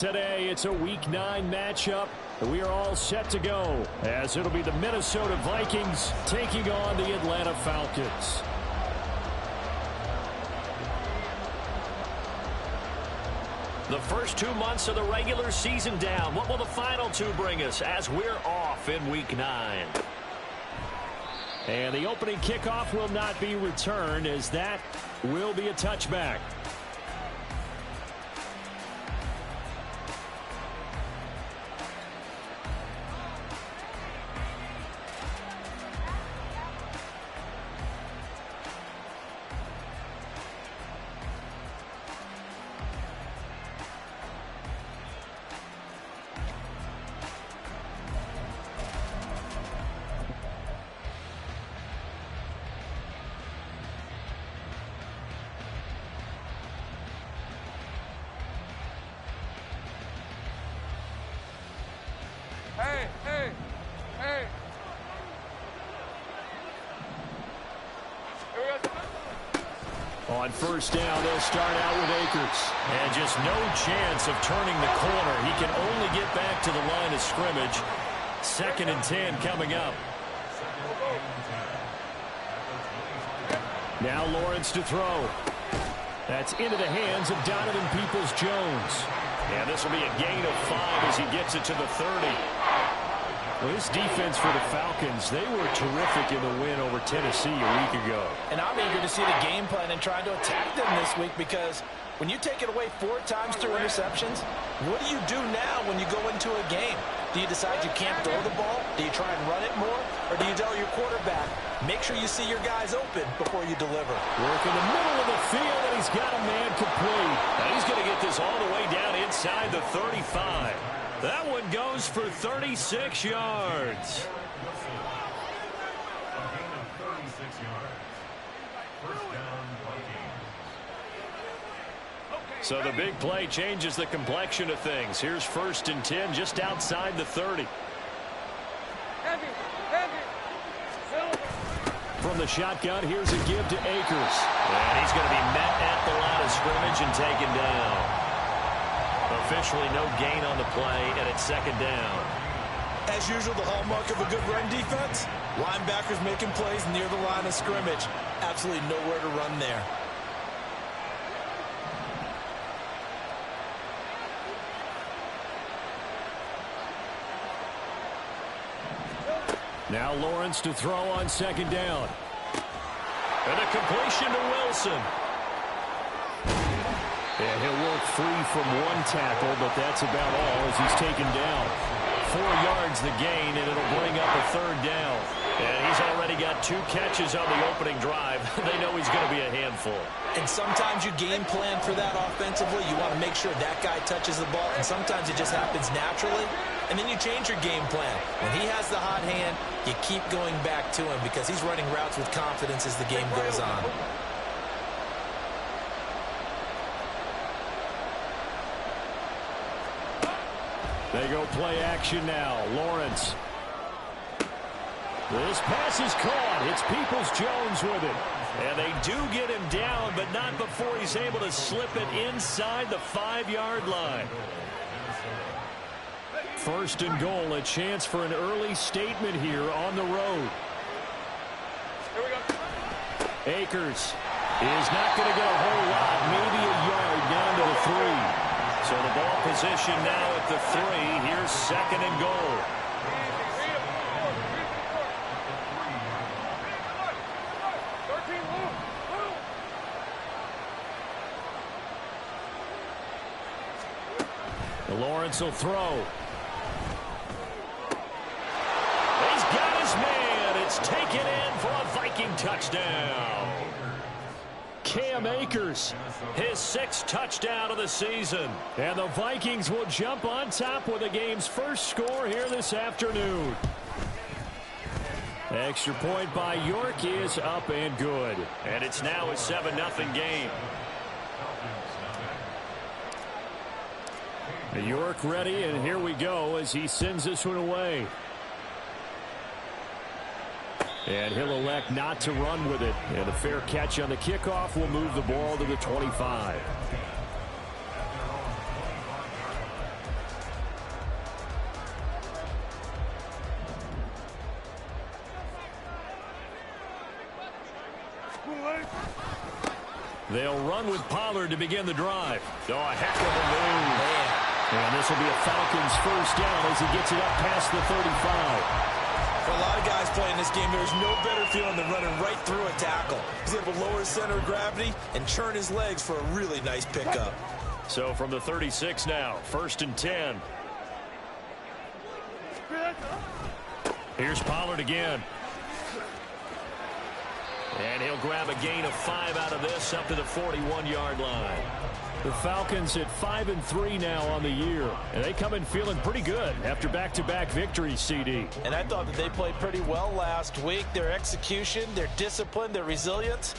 Today, it's a Week 9 matchup. We are all set to go, as it'll be the Minnesota Vikings taking on the Atlanta Falcons. The first 2 months of the regular season down. What will the final two bring us as we're off in Week 9? And the opening kickoff will not be returned, as that will be a touchback. Hey. On first down, they'll start out with Akers. And just no chance of turning the corner. He can only get back to the line of scrimmage. 2nd and 10 coming up. Now Lawrence to throw. That's into the hands of Donovan Peoples-Jones. And this will be a gain of 5 as he gets it to the 30. Well, this defense for the Falcons, they were terrific in the win over Tennessee a week ago. And I'm eager to see the game plan and trying to attack them this week, because when you take it away 4 times through interceptions, what do you do now when you go into a game? Do you decide you can't throw the ball? Do you try and run it more? Or do you tell your quarterback, make sure you see your guys open before you deliver? Work in the middle of the field, and he's got a man complete. Now he's going to get this all the way down inside the 35. That one goes for 36 yards. So the big play changes the complexion of things. Here's 1st and 10 just outside the 30. From the shotgun, here's a give to Akers. And he's going to be met at the line of scrimmage and taken down. Officially no gain on the play, and it's 2nd down. As usual, the hallmark of a good run defense, linebackers making plays near the line of scrimmage. Absolutely nowhere to run there. Now Lawrence to throw on 2nd down. And a completion to Wilson. And he'll work free from 1 tackle, but that's about all as he's taken down. 4 yards the gain, and it'll bring up a 3rd down. And he's already got 2 catches on the opening drive. They know he's going to be a handful. And sometimes you game plan for that offensively. You want to make sure that guy touches the ball, and sometimes it just happens naturally. And then you change your game plan. When he has the hot hand, you keep going back to him because he's running routes with confidence as the game goes on. They go play action now. Lawrence. This pass is caught. It's Peoples-Jones with it. And they do get him down, but not before he's able to slip it inside the 5-yard line. 1st and goal, a chance for an early statement here on the road. Here we go. Akers is not going to get a whole lot, maybe a yard down to the 3. So the ball position now at the 3. Here's 2nd and goal. Lawrence will throw. He's got his man. It's taken in for a Viking touchdown. Cam Akers, his 6th touchdown of the season. And the Vikings will jump on top with the game's first score here this afternoon. Extra point by York is up and good. And it's now a 7-0 game. York ready, and here we go as he sends this one away. And he'll elect not to run with it. And a fair catch on the kickoff will move the ball to the 25. They'll run with Pollard to begin the drive. Oh, a heck of a move. And this will be a Falcons first down as he gets it up past the 35. For a lot of guys playing this game, there's no better feeling than running right through a tackle. He's able to lower his center of gravity and churn his legs for a really nice pickup. So from the 36 now, 1st and 10. Here's Pollard again. And he'll grab a gain of 5 out of this up to the 41-yard line. The Falcons at 5-3 now on the year. And they come in feeling pretty good after back-to-back victories, CD. And I thought that they played pretty well last week. Their execution, their discipline, their resilience,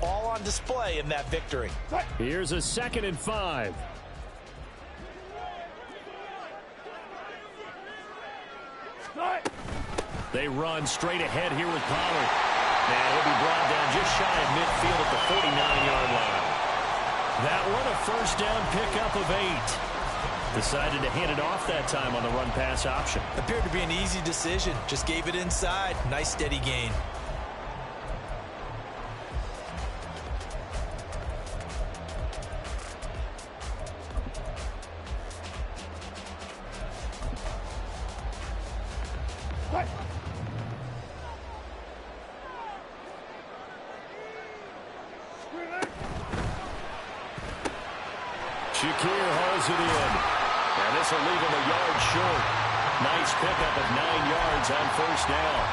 all on display in that victory. Here's a 2nd and 5. They run straight ahead here with Pollard. And he'll be brought down just shy of midfield at the 49-yard line. That one a first down pickup of 8. Decided to hand it off that time on the run-pass option. Appeared to be an easy decision. Just gave it inside. Nice steady gain. Shakir hauls it in. And this will leave him a yard short. Nice pickup of 9 yards on first down.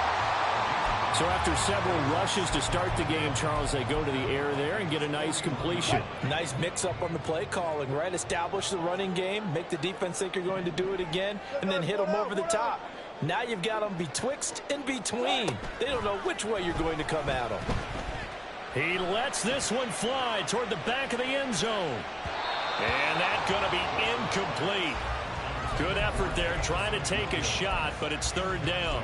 So after several rushes to start the game, Charles, they go to the air there and get a nice completion. Nice mix-up on the play calling, right? Establish the running game, make the defense think you're going to do it again, and then hit them over the top. Now you've got them betwixt and between. They don't know which way you're going to come at them. He lets this one fly toward the back of the end zone. And that's going to be incomplete. Good effort there trying to take a shot, but it's 3rd down.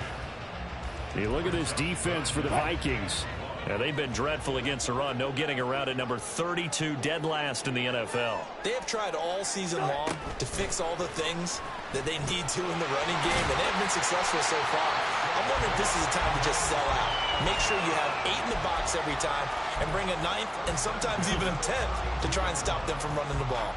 You look at this defense for the Vikings. Yeah, they've been dreadful against the run. No getting around at number 32, dead last in the NFL. They have tried all season long to fix all the things that they need to in the running game, and they have been successful so far. I'm wondering if this is a time to just sell out. Make sure you have 8 in the box every time and bring a 9th and sometimes even a 10th to try and stop them from running the ball.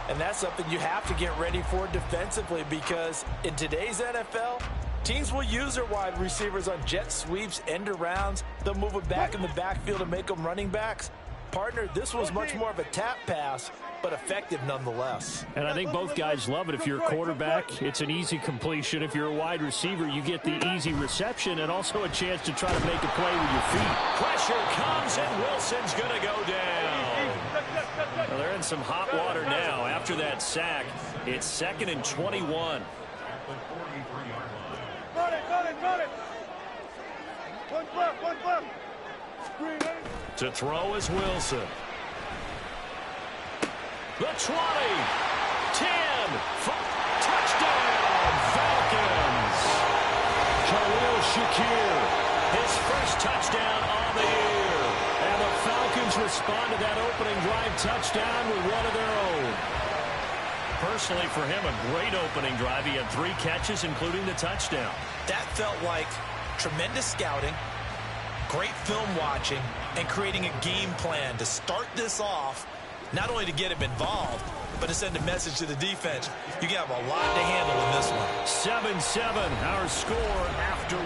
And that's something you have to get ready for defensively, because in today's NFL, teams will use their wide receivers on jet sweeps, end arounds. They'll move it back in the backfield to make them running backs. Partner, this was much more of a tap pass, but effective nonetheless. And I think both guys love it. If you're a quarterback, it's an easy completion. If you're a wide receiver, you get the easy reception and also a chance to try to make a play with your feet. Pressure comes, and Wilson's going to go down. Well, they're in some hot water now. After that sack, it's 2nd and 21. To throw is Wilson. The 20, 10, touchdown, Falcons. Khalil Shakir, his first touchdown on the year. And the Falcons respond to that opening drive touchdown with one of their own. Personally, for him, a great opening drive. He had 3 catches, including the touchdown. That felt like tremendous scouting, great film watching, and creating a game plan to start this off, not only to get him involved, but to send a message to the defense. You have a lot to handle in this one. 7-7, our score after 1.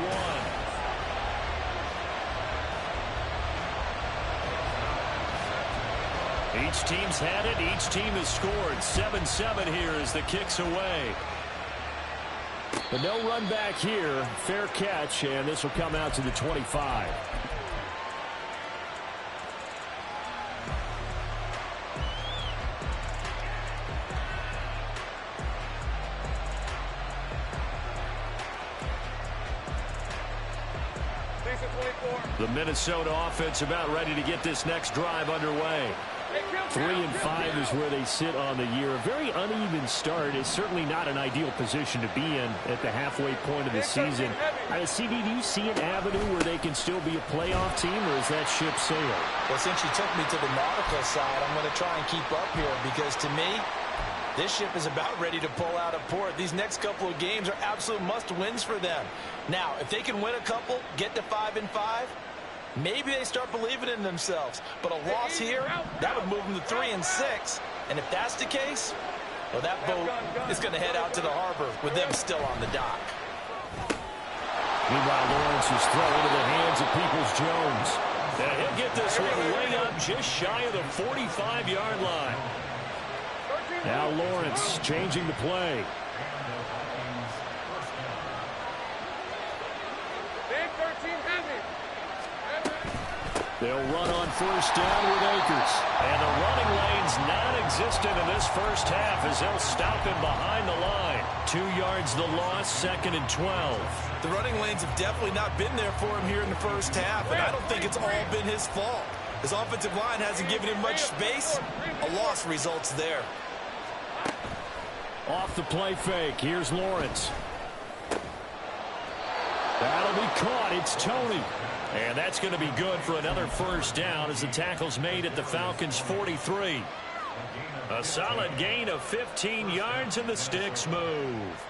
Each team's had it. Each team has scored. 7-7 here as the kick's away. But no run back here. Fair catch, and this will come out to the 25. The Minnesota offense about ready to get this next drive underway. 3-5 is where they sit on the year. A very uneven start is certainly not an ideal position to be in at the halfway point of the season. CD, do you see an avenue where they can still be a playoff team, or is that ship sailed? Well, since you took me to the nautical side, I'm going to try and keep up here, because to me, this ship is about ready to pull out of port. These next couple of games are absolute must-wins for them. Now, if they can win a couple, get to 5-5, maybe they start believing in themselves. But a loss here, that would move them to 3-6. And if that's the case, well, that boat is going to head out to the harbor with them still on the dock. Meanwhile, Lawrence is thrown into the hands of Peoples-Jones. And he'll get this one way up just shy of the 45-yard line. Now Lawrence changing the play. They'll run on first down with Akers. And the running lane's non-existent in this first half as they'll stop him behind the line. 2 yards the loss, 2nd and 12. The running lanes have definitely not been there for him here in the first half, and I don't think it's all been his fault. His offensive line hasn't given him much space. A loss results there. Off the play fake, here's Lawrence. That'll be caught, it's Toney. And that's going to be good for another first down as the tackle's made at the Falcons' 43. A solid gain of 15 yards and the sticks move.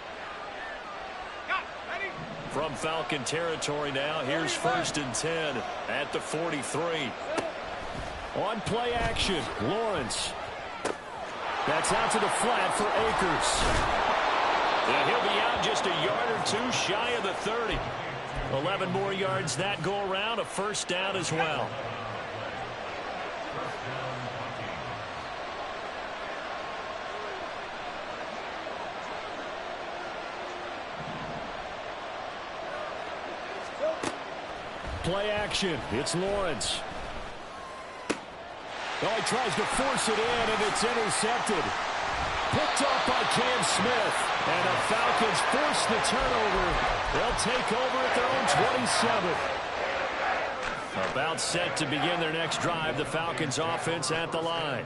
From Falcon territory now, here's 1st and 10 at the 43. On play action, Lawrence. That's out to the flat for Akers. And he'll be out just a yard or two shy of the 30. 11 more yards that go around, a first down as well. Play action, it's Lawrence. Oh, he tries to force it in, and it's intercepted. Picked off by Cam Smith. And the Falcons force the turnover. They'll take over at their own 27. About set to begin their next drive. The Falcons offense at the line.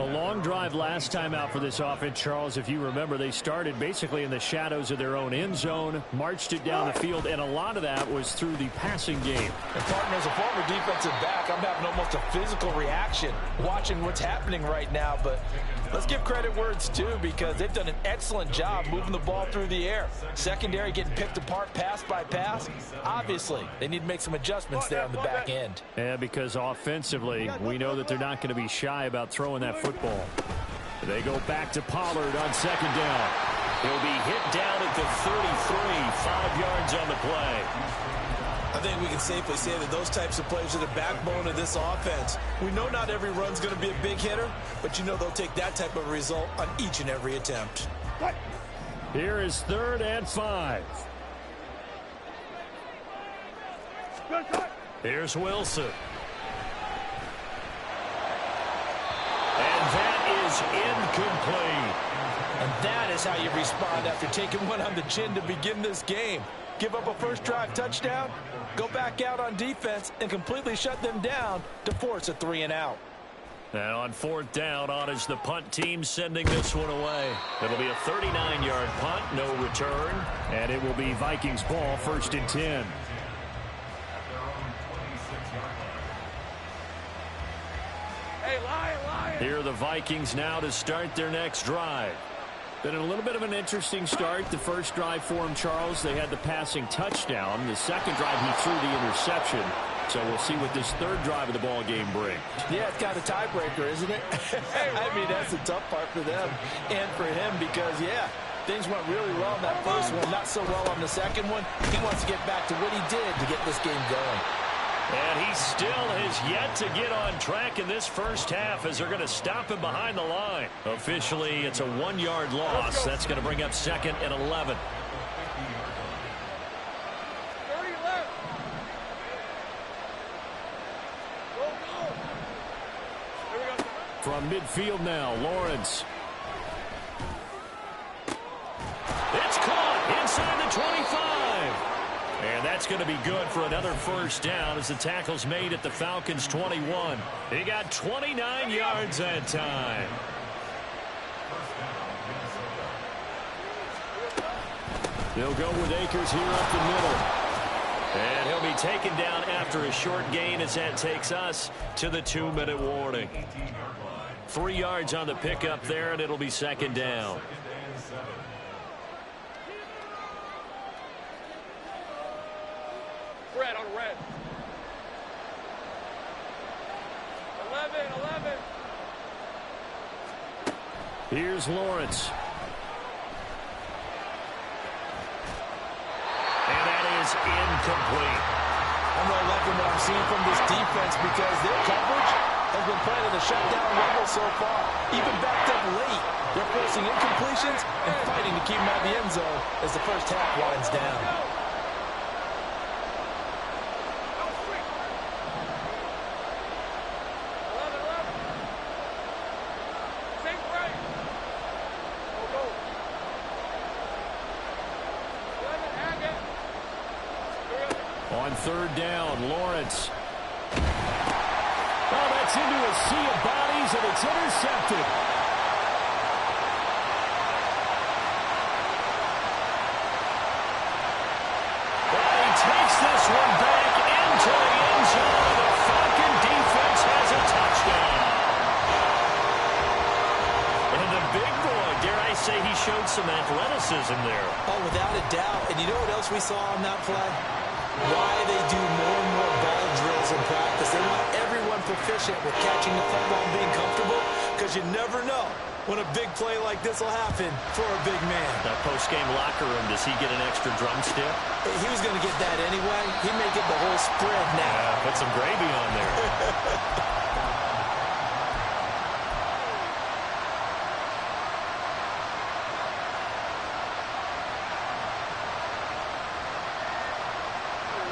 A long drive last time out for this offense, Charles. If you remember, they started basically in the shadows of their own end zone, marched it down the field, and a lot of that was through the passing game. And partner, as a former defensive back, I'm having almost a physical reaction watching what's happening right now. But let's give credit where it's due, because they've done an excellent job moving the ball through the air. Secondary getting picked apart pass by pass. Obviously, they need to make some adjustments there on the back end. Yeah, because offensively, we know that they're not going to be shy about throwing that football. They go back to Pollard on 2nd down. He'll be hit down at the 33, 5 yards on the play. I think we can safely say that those types of plays are the backbone of this offense. We know not every run's going to be a big hitter, but you know they'll take that type of result on each and every attempt. Here is 3rd and 5. Here's Wilson. And that is incomplete. And that is how you respond after taking one on the chin to begin this game. Give up a first drive touchdown, go back out on defense, and completely shut them down to force a 3 and out. And on 4th down, on is the punt team sending this one away. It'll be a 39-yard punt, no return, and it will be Vikings ball, 1st and 10. Here are the Vikings now to start their next drive. Been a little bit of an interesting start. The first drive for him, Charles, they had the passing touchdown. The second drive, he threw the interception. So we'll see what this 3rd drive of the ball game brings. Yeah, it's kind of a tiebreaker, isn't it? I mean, that's the tough part for them and for him because, yeah, things went really well in that first one, not so well on the second one. He wants to get back to what he did to get this game going. And he still has yet to get on track in this first half as they're going to stop him behind the line. Officially, it's a 1-yard loss. That's going to bring up 2nd and 11. From midfield now, Lawrence. It's caught inside the 25. And that's going to be good for another first down as the tackle's made at the Falcons' 21. He got 29 yards that time. They'll go with Akers here up the middle. And he'll be taken down after a short gain as that takes us to the 2-minute warning. 3 yards on the pickup there, and it'll be 2nd down. Red on red. 11. Here's Lawrence. And that is incomplete. I'm really liking what I'm seeing from this defense because their coverage has been playing at a shutdown level so far. Even backed up late, they're forcing incompletions and fighting to keep them out of the end zone as the first half winds down. On third down, Lawrence. Oh, that's into a sea of bodies, and it's intercepted. Well, he takes this one back into the end zone. The Falcon defense has a touchdown. And the big boy, dare I say, he showed some athleticism there. Oh, without a doubt. And you know what else we saw on that play? Why they do more and more ball drills in practice. They want everyone proficient with catching the football and being comfortable, because you never know when a big play like this will happen for a big man. That post-game locker room, does he get an extra drumstick? He was going to get that anyway. He may get the whole spread now. Yeah, put some gravy on there.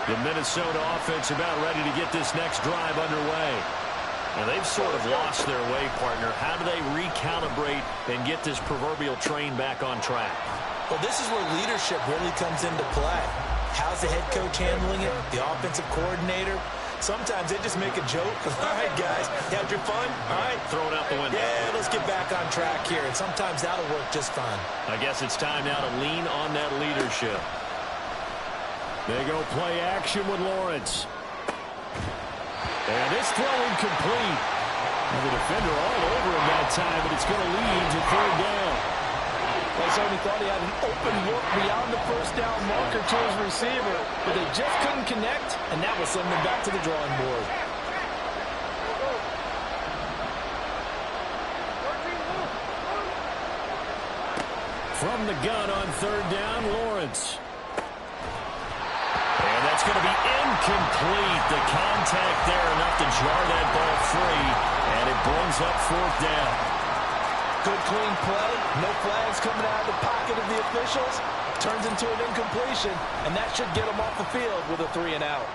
The Minnesota offense about ready to get this next drive underway. Now, they've sort of lost their way, partner. How do they recalibrate and get this proverbial train back on track? Well, this is where leadership really comes into play. How's the head coach handling it? The offensive coordinator? Sometimes they just make a joke. All right, guys, you had your fun? All right. Throw it out the window. Yeah, let's get back on track here. And sometimes that'll work just fine. I guess it's time now to lean on that leadership. They go play action with Lawrence. And this throw incomplete. And the defender all over him that time, but it's going to lead to third down. Well, certainly thought he had an open look beyond the first down marker to his receiver, but they just couldn't connect, and that will send them back to the drawing board. From the gun on third down, Lawrence. And that's going to be incomplete. The contact there enough to jar that ball free, and it brings up fourth down. Good clean play. No flags coming out of the pocket of the officials. Turns into an incompletion, and that should get them off the field with a 3-and-out.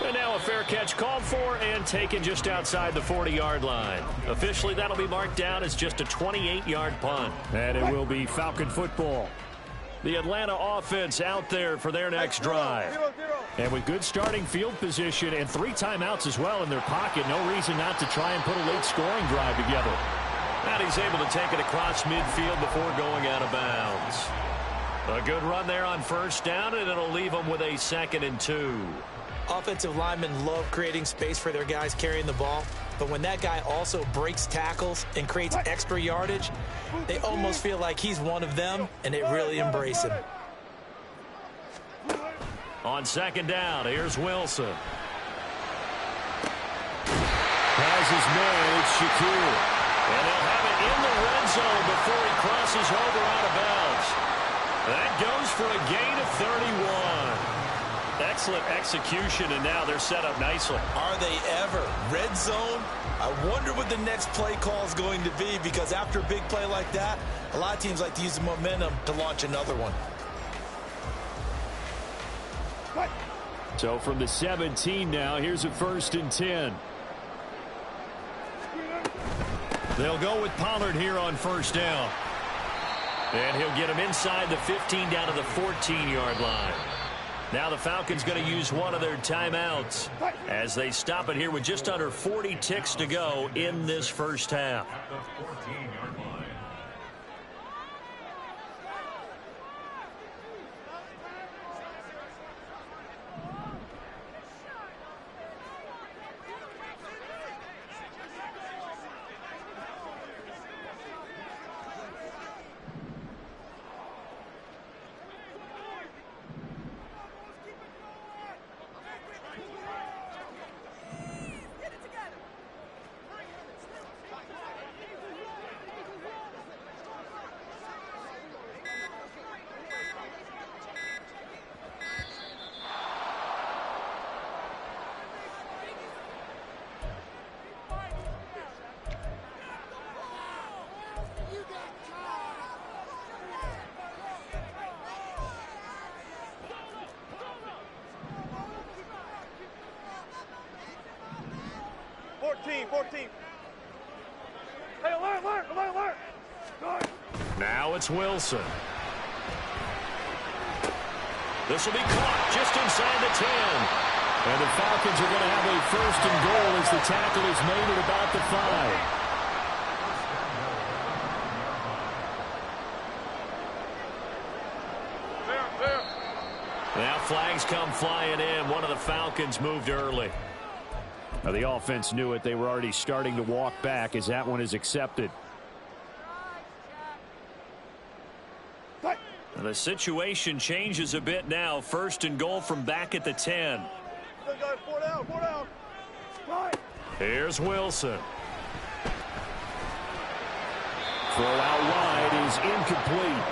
And now a fair catch called for and taken just outside the 40-yard line. Officially, that'll be marked down as just a 28-yard punt. And it will be Falcon football. The Atlanta offense out there for their next drive. And with good starting field position and 3 timeouts as well in their pocket, no reason not to try and put a late scoring drive together. And he's able to take it across midfield before going out of bounds. A good run there on first down, and it'll leave them with a 2nd and 2. Offensive linemen love creating space for their guys carrying the ball, but when that guy also breaks tackles and creates extra yardage, they almost feel like he's one of them, and they really embrace him. On 2nd down, here's Wilson. Has his man, it's Shakir. And they'll have it in the red zone before he crosses over out of bounds. That goes for a gain of 31. Excellent execution, and now they're set up nicely. Are they ever? Red zone? I wonder what the next play call is going to be, because after a big play like that, a lot of teams like to use the momentum to launch another one. So from the 17 now, here's a 1st and 10. They'll go with Pollard here on first down. And he'll get him inside the 15 down to the 14-yard line. Now the Falcons going to use one of their timeouts as they stop it here with just under 40 ticks to go in this first half. 14. Hey, alert. Now it's Wilson. This will be caught just inside the 10. And the Falcons are going to have a 1st and goal as the tackle is made at about the 5. Now flags come flying in. One of the Falcons moved early. Now the offense knew it. They were already starting to walk back as that one is accepted. The situation changes a bit now. 1st and goal from back at the 10. 4 down. Here's Wilson. Throw out wide is incomplete.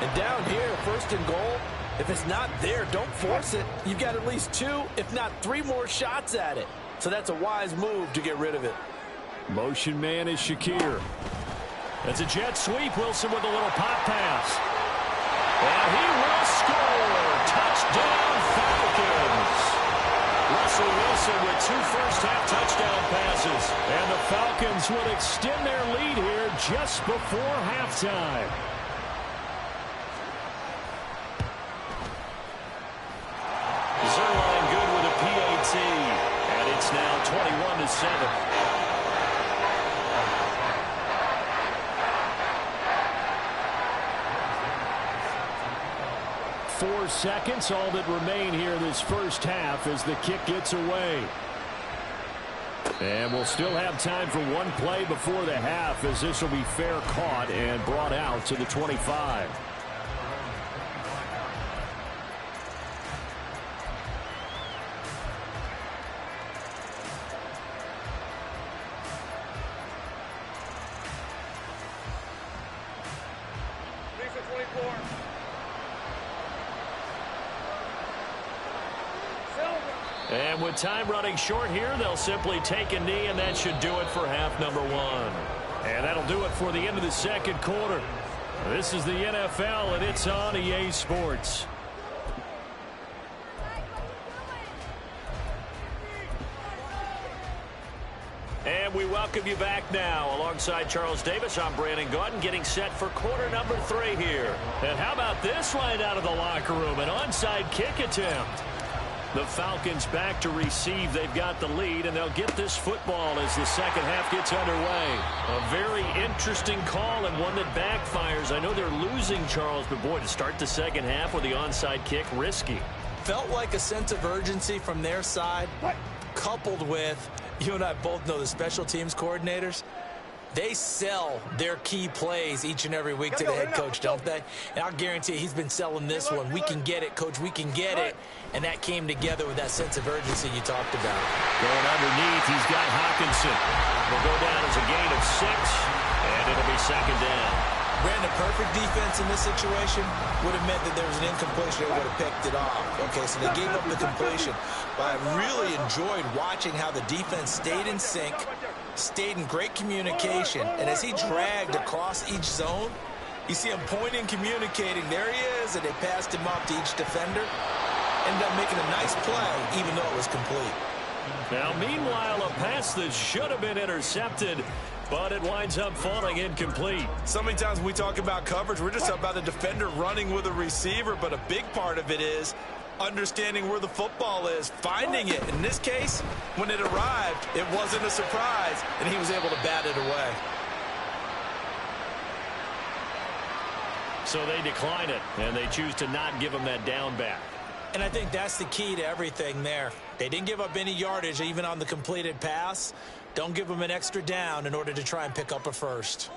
And down here, 1st and goal, if it's not there, don't force it. You've got at least 2, if not 3 more shots at it. So that's a wise move to get rid of it. Motion man is Shakir. That's a jet sweep. Wilson with a little pop pass. And he will score. Touchdown, Falcons. Russell Wilson with 2 first-half touchdown passes. And the Falcons will extend their lead here just before halftime. Zerline good with a PAT. And it's now 21-7. 4 seconds, all that remain here this first half as the kick gets away. And we'll still have time for one play before the half as this will be fair caught and brought out to the 25. And with time running short here, they'll simply take a knee, and that should do it for half number 1. And that'll do it for the end of the 2nd quarter. This is the NFL, and it's on EA Sports. And we welcome you back now. Alongside Charles Davis, I'm Brandon Gaudin, getting set for quarter number 3 here. And how about this right out of the locker room? An onside kick attempt. The Falcons back to receive. They've got the lead, and they'll get this football as the second half gets underway. A very interesting call and one that backfires. I know they're losing, Charles, but boy, to start the second half with the onside kick, risky. Felt like a sense of urgency from their side, coupled with, you and I both know the special teams coordinators. They sell their key plays each and every week to the head coach, don't they? And I'll guarantee you he's been selling this one. We can get it, coach. We can get it. And that came together with that sense of urgency you talked about. Going underneath, he's got Hockenson. Will go down as a gain of 6, and it'll be 2nd down. Brandon, perfect defense in this situation would have meant that there was an incompletion. They would have picked it off. Okay, so they gave up the completion. But I really enjoyed watching how the defense stayed in sync, stayed in great communication, and as he dragged across each zone, you see him pointing, communicating. There he is, and they passed him off to each defender. Ended up making a nice play, even though it was complete. Now, meanwhile, a pass that should have been intercepted, but it winds up falling incomplete. So many times when we talk about coverage, we're just talking about the defender running with a receiver, but a big part of it is understanding where the football is, finding it. In this case, when it arrived, it wasn't a surprise, and he was able to bat it away. So they decline it, and they choose to not give him that down back. And I think that's the key to everything there. They didn't give up any yardage, even on the completed pass. Don't give them an extra down in order to try and pick up a first.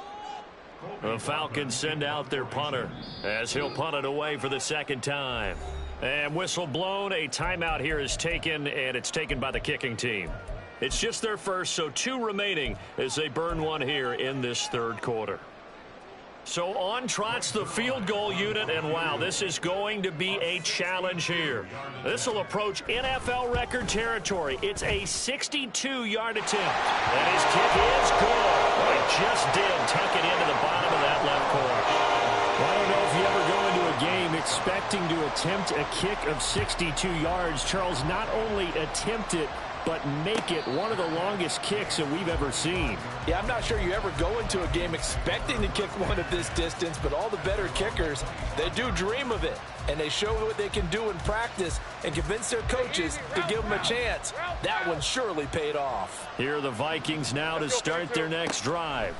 The Falcons send out their punter as he'll punt it away for the 2nd time. And whistle blown, a timeout here is taken, and it's taken by the kicking team. It's just their first, so 2 remaining as they burn one here in this 3rd quarter. So on trots the field goal unit, and wow, this is going to be a challenge here. This will approach NFL record territory. It's a 62-yard attempt. And his kick is good. Well, he just did tuck it into the bottom of that left corner. Well, I don't know if you ever go into a game expecting to attempt a kick of 62 yards. Charles, not only attempt it, but make it one of the longest kicks that we've ever seen. Yeah, I'm not sure you ever go into a game expecting to kick one at this distance, but all the better kickers, they do dream of it. And they show what they can do in practice and convince their coaches to give them a chance. That one surely paid off. Here are the Vikings now to start their next drive.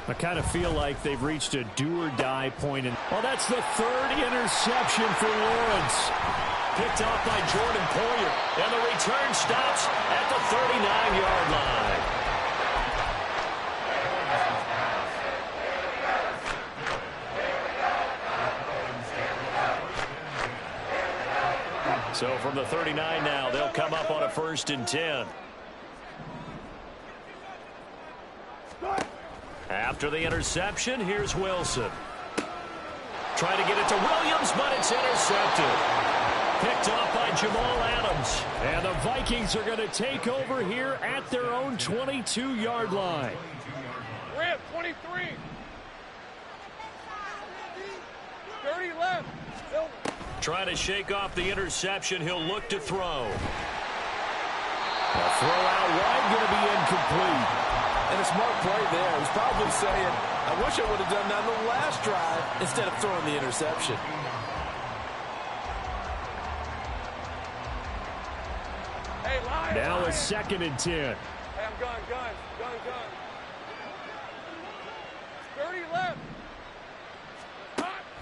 I kind of feel like they've reached a do-or-die point. Well, that's the third interception for Lawrence. Picked off by Jordan Poyer. And the return stops at the 39-yard line. So from the 39 now, they'll come up on a 1st and 10. After the interception, here's Wilson. Trying to get it to Williams, but it's intercepted. Picked off by Jamal Adams. And the Vikings are going to take over here at their own 22-yard line. Rip, 23. 30 left. Trying to shake off the interception. He'll look to throw. A throw out wide, going to be incomplete. And a smart play there. He's probably saying, I wish I would have done that on the last drive instead of throwing the interception. Hey, Lions. Now a 2nd and 10. Hey, I'm gun. 30 left.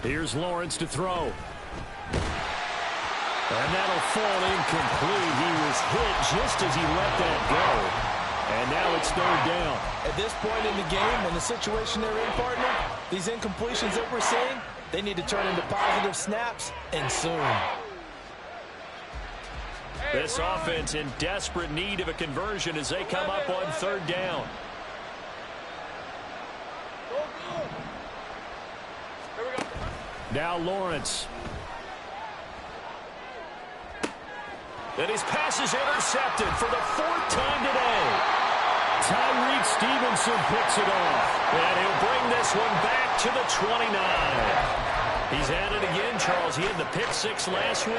Here's Lawrence to throw. And that'll fall incomplete. He was hit just as he let that go. And now it's 3rd down. At this point in the game, in the situation they're in, partner, these incompletions that we're seeing, they need to turn into positive snaps, and soon. This offense in desperate need of a conversion as they come up on 3rd down. Now Lawrence. And his pass is intercepted for the 4th time today. Tyreek Stevenson picks it off. And he'll bring this one back to the 29. He's at it again, Charles. He had the pick 6 last week.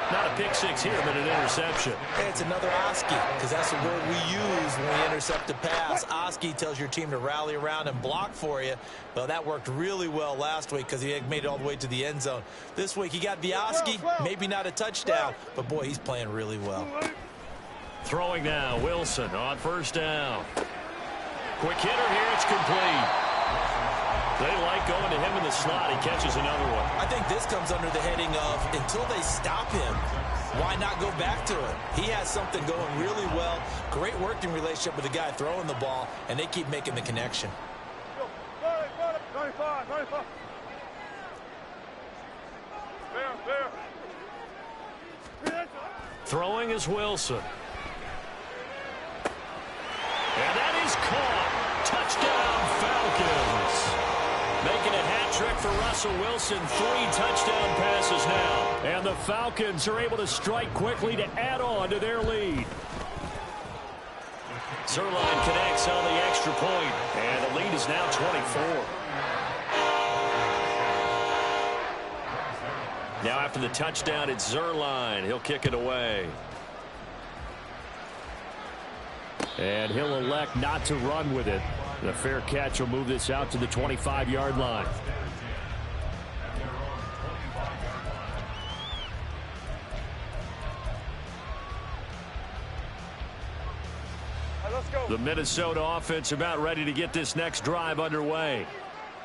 Not a pick 6 here, but an interception. Hey, it's another Oski, because that's the word we use when we intercept a pass. Oski tells your team to rally around and block for you. Well, that worked really well last week because he had made it all the way to the end zone. This week, he got the Oski, maybe not a touchdown, but, boy, he's playing really well. Throwing now, Wilson on 1st down. Quick hitter here, it's complete. They like going to him in the slot. He catches another one. I think this comes under the heading of until they stop him, why not go back to it? He has something going really well. Great working relationship with the guy throwing the ball, and they keep making the connection. 95. There. Throwing is Wilson. And that is caught. Touchdown, Falcons. Making a hat trick for Russell Wilson. 3 touchdown passes now. And the Falcons are able to strike quickly to add on to their lead. Zuerlein connects on the extra point. And the lead is now 24. Now after the touchdown, it's Zuerlein. He'll kick it away. And he'll elect not to run with it. The fair catch will move this out to the 25-yard line. Let's go. The Minnesota offense about ready to get this next drive underway.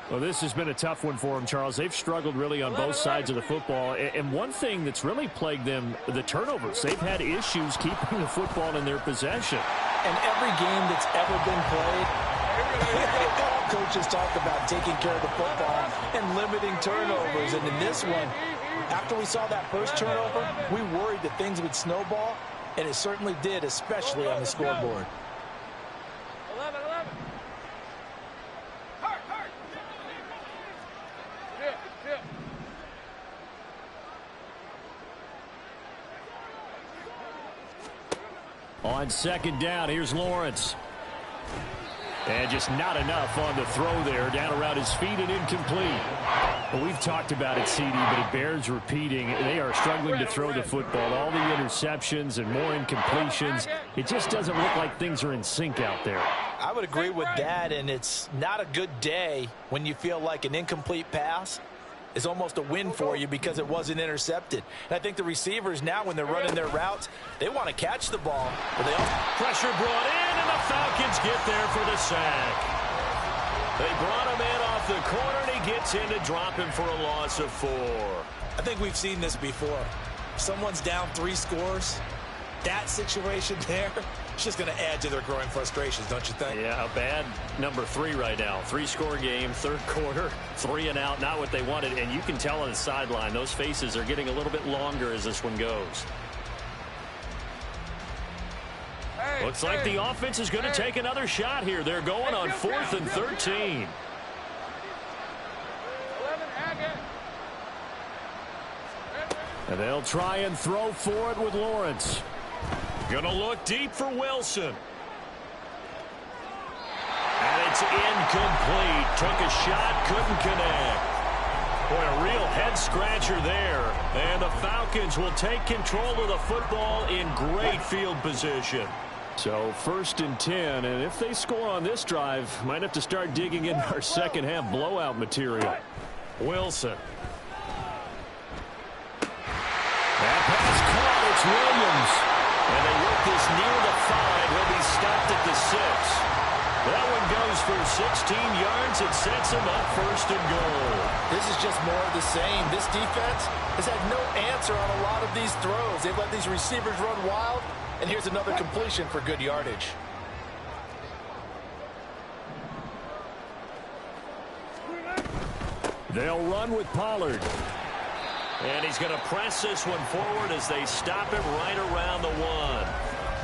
Well, this has been a tough one for them, Charles. They've struggled really on both sides of the football. And one thing that's really plagued them, the turnovers. They've had issues keeping the football in their possession. And every game that's ever been played, coaches talk about taking care of the football and limiting turnovers. And in this one, after we saw that first turnover, we worried that things would snowball, and it certainly did, especially on the scoreboard. 11. Chip. On 2nd down, here's Lawrence. And just not enough on the throw there. Down around his feet and incomplete. Well, we've talked about it, CD, but it bears repeating. They are struggling to throw the football. All the interceptions and more incompletions. It just doesn't look like things are in sync out there. I would agree with that, and it's not a good day when you feel like an incomplete pass is almost a win for you because it wasn't intercepted. And I think the receivers now, when they're running their routes, they want to catch the ball. But they also pressure brought in, and the Falcons get there for the sack. They brought him in off the corner, and he gets in to drop him for a loss of 4. I think we've seen this before. If someone's down 3 scores, that situation there, it's just going to add to their growing frustrations, don't you think? Yeah, a bad number 3 right now. 3-score game, third quarter, 3 and out, not what they wanted. And you can tell on the sideline, those faces are getting a little bit longer as this one goes. Looks like the offense is going to take another shot here. They're going on 4th and 13. 11, Hackett. And they'll try and throw for it with Lawrence. Going to look deep for Wilson. And it's incomplete. Took a shot, couldn't connect. Boy, a real head-scratcher there. And the Falcons will take control of the football in great field position. So 1st and 10, and if they score on this drive, might have to start digging in our second-half blowout material. Wilson. That pass caught. It's Williams. And they work this near the 5. He'll be stopped at the 6. That one goes for 16 yards. It sets him up 1st and goal. This is just more of the same. This defense has had no answer on a lot of these throws. They've let these receivers run wild. And here's another completion for good yardage. They'll run with Pollard. And he's going to press this one forward as they stop him right around the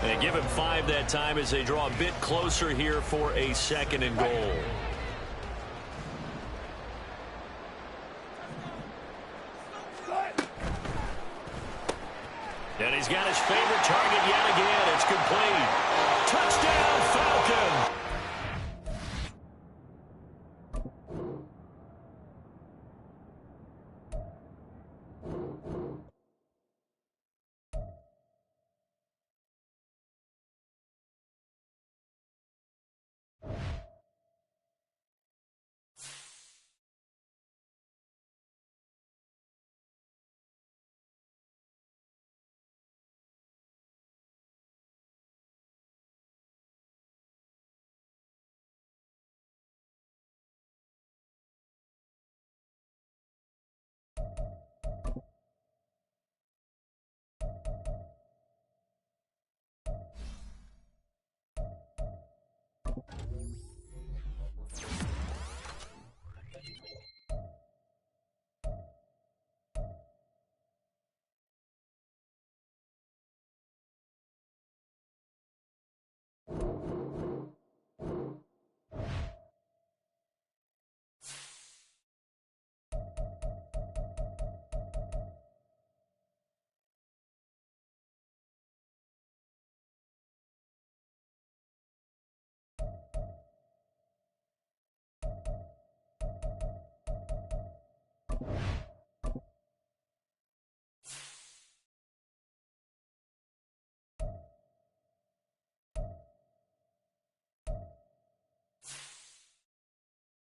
1. And give him 5 that time as they draw a bit closer here for a 2nd and goal. And he's got his favorite target yet again. It's complete. Touchdown, Falcons.